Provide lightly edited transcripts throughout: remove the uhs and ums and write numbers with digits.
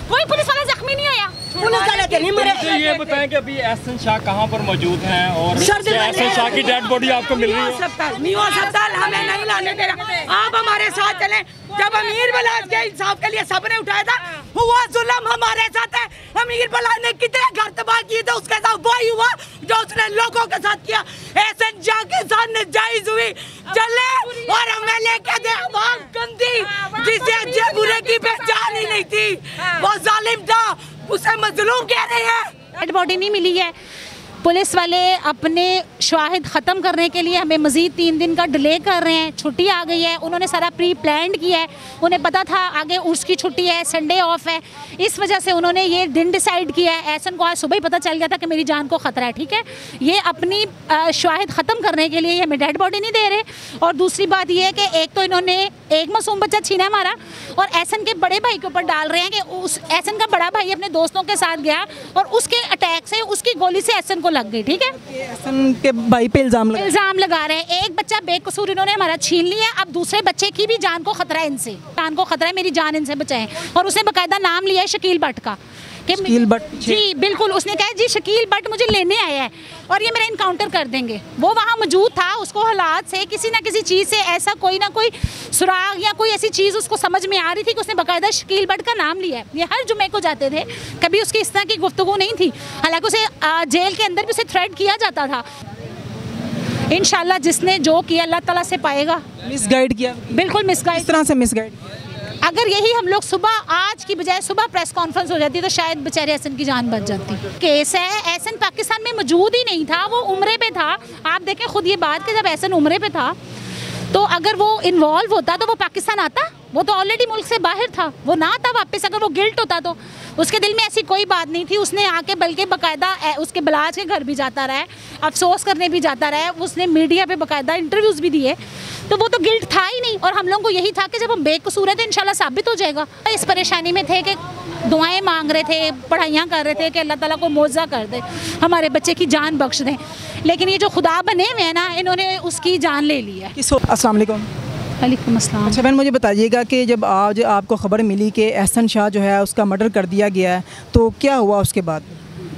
कोई पुलिस वाला जख्मी नहीं होया, पुलिस वाले नहीं मरे। तो ये बताएं कि अभी एहसन शाह कहाँ पर मौजूद हैं और एहसन शाह की डेड बॉडी आपको मिल रही है? न्यू अस्पताल हमें नहीं लाने दे रहा। आप हमारे साथ चलें। जब अमीर बलाज के इंसाफ के लिए सबने उठाया था, हुआ जुल्म हमारे साथ है। अमीर बलाज ने कितने घर तबाह किए थे, उसके साथ वही हुआ जो उसने लोगों के साथ किया। एहसन शाह के साथ नाजायज हुई चले और हमें लेके दे आवाम गंदी, जिसे अच्छे बुरे की पहचान ही नहीं थी, वो जालिम था, उसे मजलूम कह रहे हैं। डेड बॉडी नहीं मिली है। पुलिस वाले अपने शवाहिद ख़त्म करने के लिए हमें मज़ीद 3 दिन का डिले कर रहे हैं। छुट्टी आ गई है, उन्होंने सारा प्री प्लान किया है, उन्हें पता था आगे उर्स की छुट्टी है, संडे ऑफ है, इस वजह से उन्होंने ये दिन डिसाइड किया है। एहसन को आज सुबह ही पता चल गया था कि मेरी जान को ख़तरा है, ठीक है। ये अपनी शवाहिद ख़त्म करने के लिए हमें डेड बॉडी नहीं दे रहे। और दूसरी बात ये है कि एक तो इन्होंने एक मासूम बच्चा छीना हमारा, और एहसन के बड़े भाई के ऊपर डाल रहे हैं कि उस एहसन का बड़ा भाई अपने दोस्तों के साथ गया और उसके अटैक से, उसकी गोली से एहसन लग गई, ठीक है। एहसन के भाई पे इल्जाम लगा रहे हैं। एक बच्चा बेकसूर इन्होंने हमारा छीन लिया, अब दूसरे बच्चे की भी जान को खतरा है, इनसे जान को खतरा है, मेरी जान इनसे बचाएं। और उसने बकायदा नाम लिया है शकील भट्ट का, शकील भट्ट जी बिल्कुल। उसने कहा जी शकील भट्ट मुझे लेने आया है और ये मेरा इनकाउंटर कर देंगे। वो वहाँ मौजूद था, उसको हालात से किसी ना किसी चीज़ से ऐसा कोई ना कोई सुराग या कोई ऐसी चीज़ उसको समझ में आ रही थी कि उसने बाकायदा शकील भट्ट का नाम लिया है। ये हर जुमे को जाते थे, कभी उसकी इस तरह की गुफ्तगू नहीं थी। हालांकि उसे जेल के अंदर भी उसे थ्रेट किया जाता था। इंशाल्लाह जिसने जो किया अल्लाह ताला से पाएगा। मिसगाइड किया, बिल्कुल मिसगाइड, इस तरह से मिसगाइड। अगर यही हम लोग सुबह आज की बजाय सुबह प्रेस कॉन्फ्रेंस हो जाती तो शायद बेचारे एहसन की जान बच जाती। केस है, एहसन पाकिस्तान में मौजूद ही नहीं था, वो उम्रे पे था। आप देखें खुद ये बात कि जब एहसन उम्रे पे था तो अगर वो इन्वॉल्व होता तो वो पाकिस्तान आता, वो तो ऑलरेडी मुल्क से बाहर था, वो ना आता वापस। अगर वो गिल्ट होता तो उसके दिल में ऐसी कोई बात नहीं थी, उसने आके बल्कि बाकायदा उसके बलाज के घर भी जाता रहा है, अफसोस करने भी जाता रहा है, उसने मीडिया पे बाकायदा इंटरव्यूज़ भी दिए, तो वो तो गिल्ट था ही नहीं। और हम लोगों को यही था कि जब हम बेकसूर हैं तो इंशाल्लाह साबित हो जाएगा। इस परेशानी में थे कि दुआएं मांग रहे थे, पढ़ाइयाँ कर रहे थे कि अल्लाह ताला को मौज़ा कर दे, हमारे बच्चे की जान बख्श दें। लेकिन ये जो खुदा बने हुए हैं ना, इन्होंने उसकी जान ले ली है। अस्सलाम वालेकुम। वालेकुम अस्सलाम। अच्छा बहन, मुझे बताइएगा कि जब आज आपको ख़बर मिली कि एहसन शाह जो है उसका मर्डर कर दिया गया है, तो क्या हुआ उसके बाद?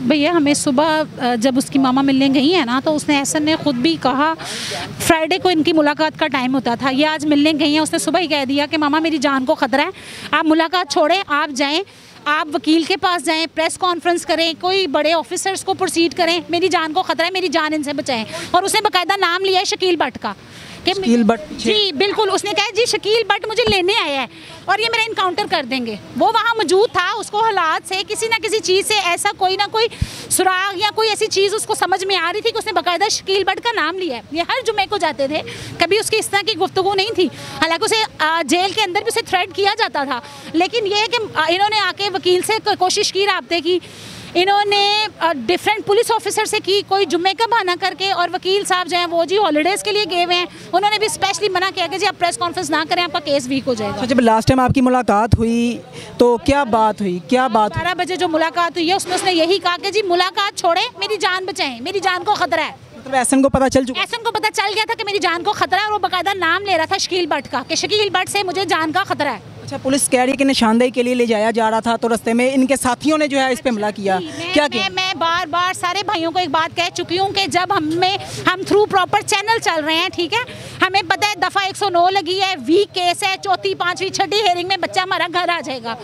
भैया हमें सुबह जब उसकी मामा मिलने गई है ना, तो उसने एहसन ने ख़ुद भी कहा, फ्राइडे को इनकी मुलाकात का टाइम होता था, ये आज मिलने गई हैं, उसने सुबह ही कह दिया कि मामा मेरी जान को ख़तरा है, आप मुलाकात छोड़ें, आप जाएं, आप वकील के पास जाएं, प्रेस कॉन्फ्रेंस करें, कोई बड़े ऑफिसर्स को प्रोसीड करें, मेरी जान को ख़तरा है, मेरी जान इनसे बचाएं। और उसने बाकायदा नाम लिया है शकील भट्ट का, शकील भट्ट जी बिल्कुल। उसने कहा जी शकील भट्ट मुझे लेने आया है और ये मेरा इनकाउंटर कर देंगे। वो वहाँ मौजूद था, उसको हालात से किसी ना किसी चीज़ से ऐसा कोई ना कोई सुराग या कोई ऐसी चीज़ उसको समझ में आ रही थी कि उसने बाकायदा शकील भट्ट का नाम लिया है। ये हर जुमे को जाते थे, कभी उसकी इस तरह की गुफ्तगू नहीं थी। हालांकि उसे जेल के अंदर भी उसे थ्रेट किया जाता था, लेकिन ये है कि इन्होंने आके वकील से कोशिश की, राब्ते की, इन्होंने डिफरेंट पुलिस ऑफिसर से की, कोई जुम्मे का बहाना करके, और वकील साहब जो हैं वो जी हॉलीडेज़ के लिए गए हुए हैं, उन्होंने भी स्पेशली मना किया कि जी आप प्रेस कॉन्फ्रेंस ना करें, आपका केस वीक हो जाएगा। जब लास्ट टाइम आपकी मुलाकात हुई तो क्या बात हुई? 12 बजे जो मुलाकात हुई है उसने यही कहा कि जी मुलाकात छोड़ें, मेरी जान बचाएं, मेरी जान को खतरा है। मतलब एहसन को पता चल चुका? एहसन को पता चल गया था कि मेरी जान को खतरा है, और वो बाकायदा नाम ले रहा था शकील भट्ट का कि शकील भट्ट से मुझे जान का खतरा है। अच्छा, पुलिस कह रही है कि निशानदेही के लिए ले जाया जा रहा था, तो रास्ते में इनके साथियों ने जो है इस पे हमला किया। क्या किया? मैं बार बार सारे भाइयों को एक बात कह चुकी हूँ कि जब हम थ्रू प्रॉपर चैनल चल रहे हैं, ठीक है, हमें पता है दफ़ा 109 लगी है, वीक केस है, 4th, 5वीं, 6ठी हेयरिंग में बच्चा हमारा घर आ जाएगा।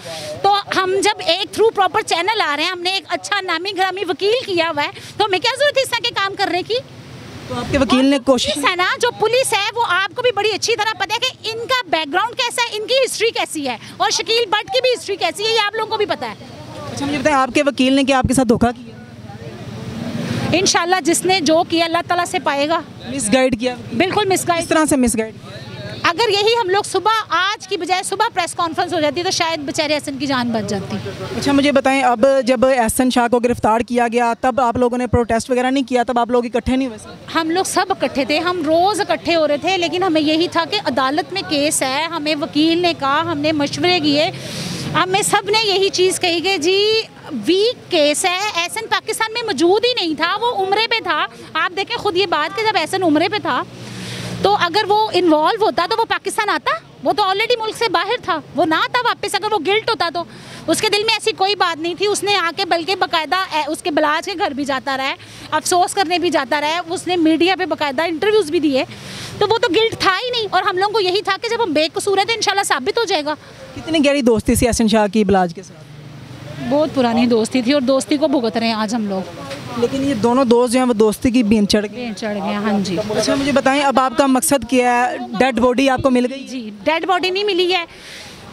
तो हम जब एक थ्रू प्रॉपर चैनल आ रहे हैं, हमने एक अच्छा नामी ग्रामी वकील किया हुआ है, तो हमें क्या जरूरत है इस तरह के काम करने की? तो आपके वकील ने कोशिश है ना, जो पुलिस है वो आपको भी बड़ी अच्छी तरह पता है कि इनका बैकग्राउंड कैसा है, इनकी हिस्ट्री कैसी है, और शकील भट्ट की भी हिस्ट्री कैसी है, ये आप लोगों को भी पता है। अच्छा मुझे बताएं, आपके वकील ने क्या आपके साथ धोखा किया? इंशाल्लाह जिसने जो किया अल्लाह ताला से पाएगा। मिसगाइड किया? बिल्कुल मिसगाइड। इस तरह से मिसगाइड? अगर यही हम लोग सुबह आज की बजाय सुबह प्रेस कॉन्फ्रेंस हो जाती तो शायद बेचारे एहसन की जान बच जाती। अच्छा मुझे बताएं, अब जब एहसन शाह को गिरफ्तार किया गया तब आप लोगों ने प्रोटेस्ट वगैरह नहीं किया? तब आप लोग इकट्ठे नहीं हुए? हम लोग सब इकट्ठे थे, हम रोज़ इकट्ठे हो रहे थे, लेकिन हमें यही था कि अदालत में केस है, हमें वकील ने कहा, हमने मशवरे किए, हमें सब ने यही चीज़ कही कि जी वीक केस है, एहसन पाकिस्तान में मौजूद ही नहीं था, वो उम्रे पे था। आप देखें खुद ये बात कि जब एहसन उम्रे पे था तो अगर वो इन्वॉल्व होता तो वो पाकिस्तान आता। वो तो ऑलरेडी मुल्क से बाहर था, वो ना था वापस। अगर वो गिल्ट होता तो उसके दिल में ऐसी कोई बात नहीं थी। उसने आके बल्कि बाकायदा उसके बलाज के घर भी जाता रहा है, अफसोस करने भी जाता रहा है, उसने मीडिया पे बाकायदा इंटरव्यूज़ भी दिए। तो वो तो गिल्ट था ही नहीं। और हम लोगों को यही था कि जब हम बेकसूर हैं तो इंशाल्लाह साबित हो जाएगा। कितनी गहरी दोस्ती थी एहसन शाह की बलाज के साथ? बहुत पुरानी दोस्ती थी और दोस्ती को भुगत रहे हैं आज हम लोग। लेकिन ये दोनों दोस्त जो हैं वो दोस्ती की बीन चढ़ गए। गए, हाँ जी। अच्छा मुझे बताएं, अब आपका मकसद क्या है? डेड बॉडी आपको मिल गई? जी, डेड बॉडी नहीं मिली है।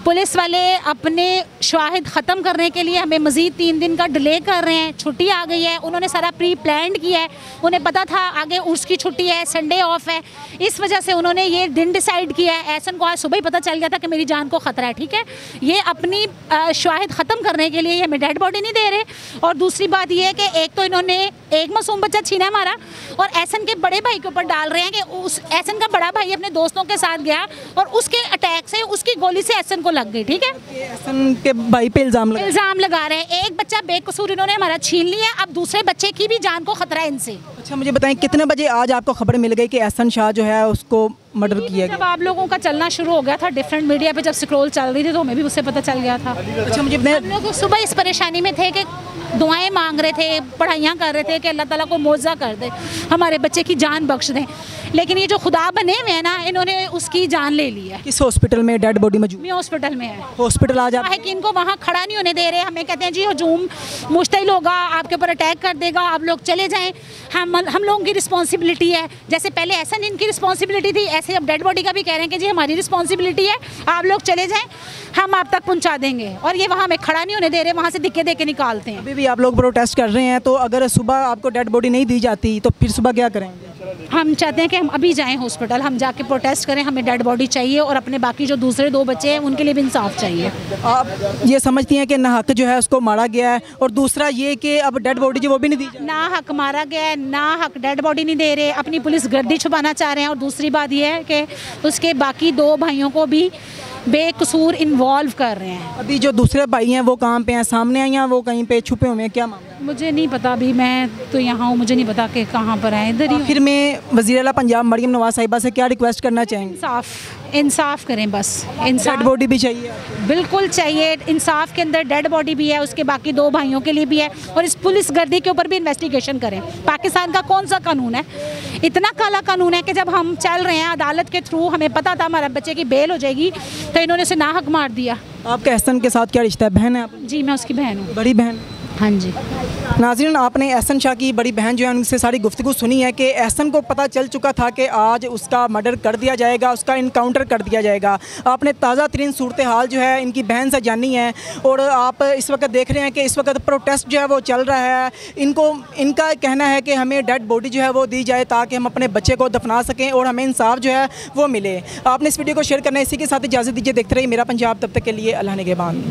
पुलिस वाले अपने शवाहिद ख़त्म करने के लिए हमें मज़ीद 3 दिन का डिले कर रहे हैं। छुट्टी आ गई है, उन्होंने सारा प्री प्लान किया है। उन्हें पता था आगे उर्स की छुट्टी है, संडे ऑफ है, इस वजह से उन्होंने ये दिन डिसाइड किया है। एहसन को आज सुबह ही पता चल गया था कि मेरी जान को ख़तरा है, ठीक है। ये अपनी शवाहिद ख़त्म करने के लिए हमें डेड बॉडी नहीं दे रहे। और दूसरी बात ये है कि एक तो इन्होंने एक मासूम बच्चा छीना हमारा, और एहसन के बड़े भाई के ऊपर डाल रहे हैं कि उस एहसन का बड़ा भाई अपने दोस्तों के साथ गया और उसके अटैक से, उसकी गोली से एहसन को लग गई, ठीक है। एहसन के भाई पे इल्ज़ाम लगा रहे हैं। एक बच्चा बेकसूर इन्होंने हमारा छीन लिया, अब दूसरे बच्चे की भी जान को खतरा है इनसे। अच्छा मुझे बताएं, कितने बजे आज आपको खबर मिल गई कि एहसन शाह जो है उसको मर्डर किया गया? जब आप लोगों का चलना शुरू हो गया था डिफरेंट मीडिया पे, जब स्क्रॉल चल रही थी तो हमें भी उससे पता चल गया था। अच्छा मुझे हम लोग सुबह इस परेशानी में थे कि दुआएं मांग रहे थे, पढ़ाइयाँ कर रहे थे कि अल्लाह ताला को मौज़ा कर दे, हमारे बच्चे की जान बख्श दें। लेकिन ये जो खुदा बने हुए हैं ना, इन्होंने उसकी जान ले ली है। किस हॉस्पिटल में डेड बॉडी मौजूद? हॉस्पिटल में है। हॉस्पिटल आज आप है कि इनको वहाँ खड़ा नहीं होने दे रहे। हमें कहते हैं जी हजूम मुश्तिल होगा, आपके ऊपर अटैक कर देगा, आप लोग चले जाएं। हम लोगों की रिस्पॉन्सिबिलिटी है। जैसे पहले ऐसा नहीं इनकी रिस्पॉन्सिबिलिटी थी, ऐसे अब डेड बॉडी का भी कह रहे हैं कि जी हमारी रिस्पॉन्सिबिलिटी है, आप लोग चले जाएं, हम आप तक पहुँचा देंगे। और ये वहाँ हमें खड़ा नहीं होने दे रहे, वहाँ से धिक्के दे के निकालते हैं। अभी भी आप लोग प्रोटेस्ट कर रहे हैं, तो अगर सुबह आपको डेड बॉडी नहीं दी जाती तो फिर सुबह क्या करेंगे? हम चाहते हैं कि हम अभी जाएं हॉस्पिटल, हम जाके प्रोटेस्ट करें, हमें डेड बॉडी चाहिए और अपने बाकी जो दूसरे 2 बच्चे हैं उनके लिए भी इंसाफ चाहिए। आप ये समझती हैं कि नाहक जो है उसको मारा गया है, और दूसरा ये कि अब डेड बॉडी जो वो भी नहीं दी जाए? ना हक मारा गया है, ना हक डेड बॉडी नहीं दे रहे, अपनी पुलिस गर्दी छुपाना चाह रहे हैं। और दूसरी बात ये है कि उसके बाकी 2 भाइयों को भी बेकसूर इन्वॉल्व कर रहे हैं। अभी जो दूसरे भाई हैं वो कहाँ पे हैं? सामने हैं या वो कहीं पे छुपे हुए हैं? क्या मामला? मुझे नहीं पता, अभी मैं तो यहाँ हूँ, मुझे नहीं पता कि कहाँ पर हैं। इधर ही फिर मैं वज़ीर आला पंजाब मरियम नवाज साहिबा से क्या रिक्वेस्ट करना चाहेंगे? इंसाफ करें बस। इंसाफ डेड बॉडी भी चाहिए आपको? बिल्कुल चाहिए। इंसाफ के अंदर डेड बॉडी भी है, उसके बाकी 2 भाइयों के लिए भी है। और इस पुलिस गर्दी के ऊपर भी इन्वेस्टिगेशन करें। पाकिस्तान का कौन सा कानून है? इतना काला कानून है कि जब हम चल रहे हैं अदालत के थ्रू, हमें पता था हमारे बच्चे की बेल हो जाएगी, तो इन्होंने उसे नाहक मार दिया। आपका एहसन के साथ क्या रिश्ता है? बहन है आप? जी, मैं उसकी बहन हूँ। बड़ी बहन? हाँ जी। नाज़रीन, आपने एहसन शाह की बड़ी बहन जो है उनसे सारी गुफ्तगू सुनी है कि एहसन को पता चल चुका था कि आज उसका मर्डर कर दिया जाएगा, उसका इनकाउंटर कर दिया जाएगा। आपने ताज़ा तरीन सूरत हाल जो है इनकी बहन से जानी है, और आप इस वक्त देख रहे हैं कि इस वक्त प्रोटेस्ट जो है वो चल रहा है। इनका कहना है कि हमें डेड बॉडी जो है वो दी जाए ताकि हम अपने बच्चे को दफना सकें और हमें इंसाफ जो है वो मिले। आपने इस वीडियो को शेयर करना है। इसी के साथ इजाज़त दीजिए। देखते रहिए मेरा पंजाब, तब तक के लिए अल्लाह निगहबान।